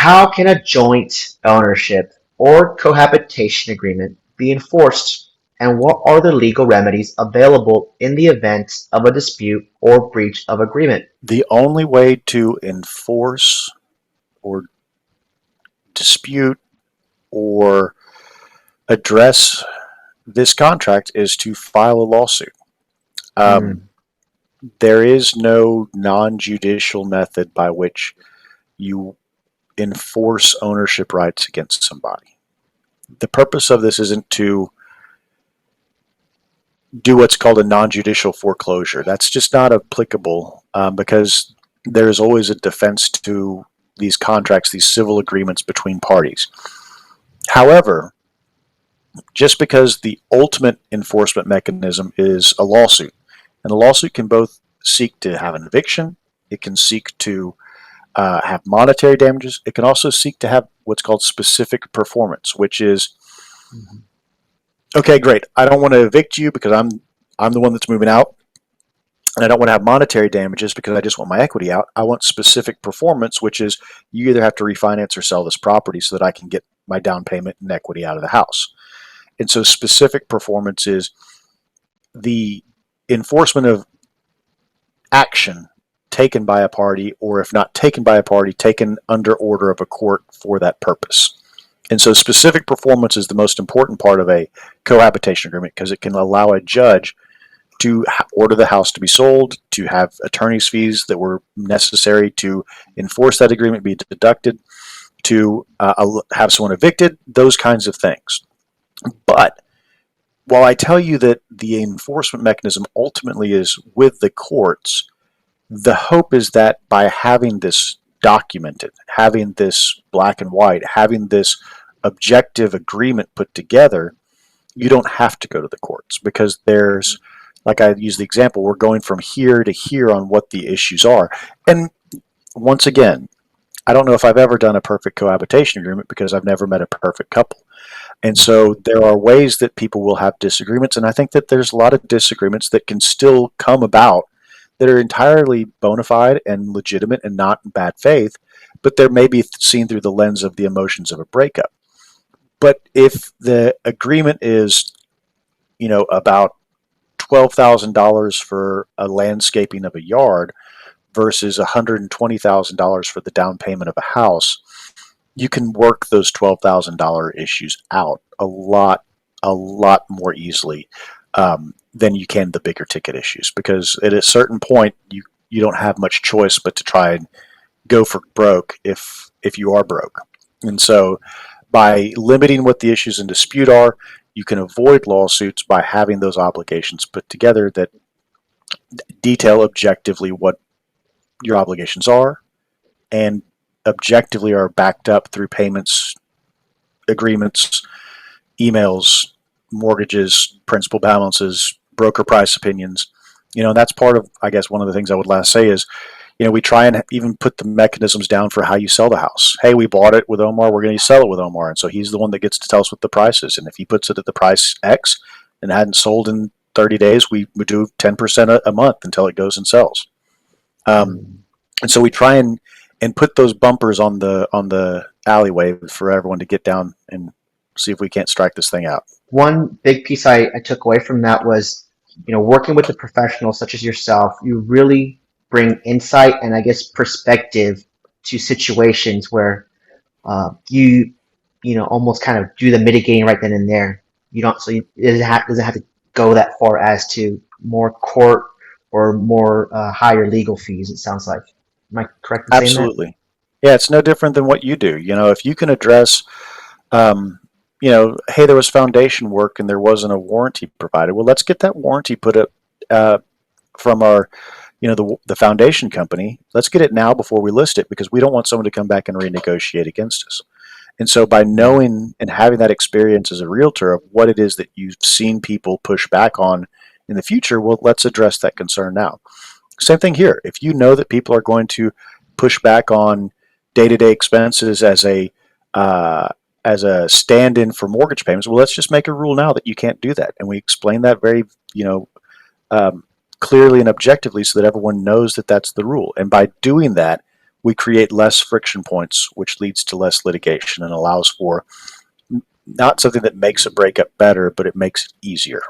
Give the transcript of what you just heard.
How can a joint ownership or cohabitation agreement be enforced, and what are the legal remedies available in the event of a dispute or breach of agreement? The only way to enforce or dispute or address this contract is to file a lawsuit. Um, Hmm. there is no non-judicial method by which you enforce ownership rights against somebody. The purpose of this isn't to do what's called a non-judicial foreclosure. That's just not applicable because there's always a defense to these contracts, these civil agreements between parties. However, just because the ultimate enforcement mechanism is a lawsuit, and a lawsuit can both seek to have an eviction, it can seek to have monetary damages, it can also seek to have what's called specific performance, which is Mhm. okay, great. I don't want to evict you because I'm the one that's moving out, and I don't want to have monetary damages because I just want my equity out. I want specific performance, which is you either have to refinance or sell this property so that I can get my down payment and equity out of the house. And so specific performance is the enforcement of action taken by a party, or if not taken by a party, taken under order of a court for that purpose. And so specific performance is the most important part of a cohabitation agreement because it can allow a judge to order the house to be sold, to have attorney's fees that were necessary to enforce that agreement be deducted, to have someone evicted, those kinds of things. But while I tell you that the enforcement mechanism ultimately is with the courts, the hope is that by having this documented, having this black and white, having this objective agreement put together, you don't have to go to the courts because there's, like I use the example, we're going from here to here on what the issues are. And once again, I don't know if I've ever done a perfect cohabitation agreement because I've never met a perfect couple. And so there are ways that people will have disagreements. And I think that there's a lot of disagreements that can still come about that are entirely bona fide and legitimate and not in bad faith, but they're maybe seen through the lens of the emotions of a breakup. But if the agreement is, about $12,000 for a landscaping of a yard versus $120,000 for the down payment of a house, you can work those $12,000 issues out a lot more easily than you can the bigger ticket issues. Because at a certain point, you don't have much choice but to try and go for broke if you are broke. And so, by limiting what the issues in dispute are, you can avoid lawsuits by having those obligations put together that detail objectively what your obligations are and objectively are backed up through payments, agreements, emails, mortgages, principal balances, broker price opinions. That's part of, I guess, one of the things I would last say is, we try and even put the mechanisms down for how you sell the house. Hey, we bought it with Omar, we're going to sell it with Omar. And so he's the one that gets to tell us what the price is. And if he puts it at the price X and hadn't sold in 30 days, we would do 10% a month until it goes and sells. Um, Hmm. and so we try and put those bumpers on the alleyway for everyone to get down and see if we can't strike this thing out. One big piece I took away from that was, working with the professionals such as yourself, you really bring insight and I guess perspective to situations where almost kind of do the mitigating right then and there. You don't, so you, it doesn't have to go that far as to more court or more higher legal fees. It sounds like. Am I correct in saying that? Absolutely. Yeah, it's no different than what you do. If you can address, hey, there was foundation work and there wasn't a warranty provided. Well, let's get that warranty put up from our, the foundation company. Let's get it now before we list it because we don't want someone to come back and renegotiate against us. And so by Mm. knowing and having that experience as a realtor of what it is that you've seen people push back on in the future, well, let's address that concern now. Same thing here. If you know that people are going to push back on day-to-day expenses uh, as a stand-in for mortgage payments, well, let's just make a rule now that you can't do that, and we explain that very, um, clearly and objectively so that everyone knows that that's the rule. And by doing that, we create less friction points, which leads to less litigation and allows for not something that makes a breakup better, but it makes it easier.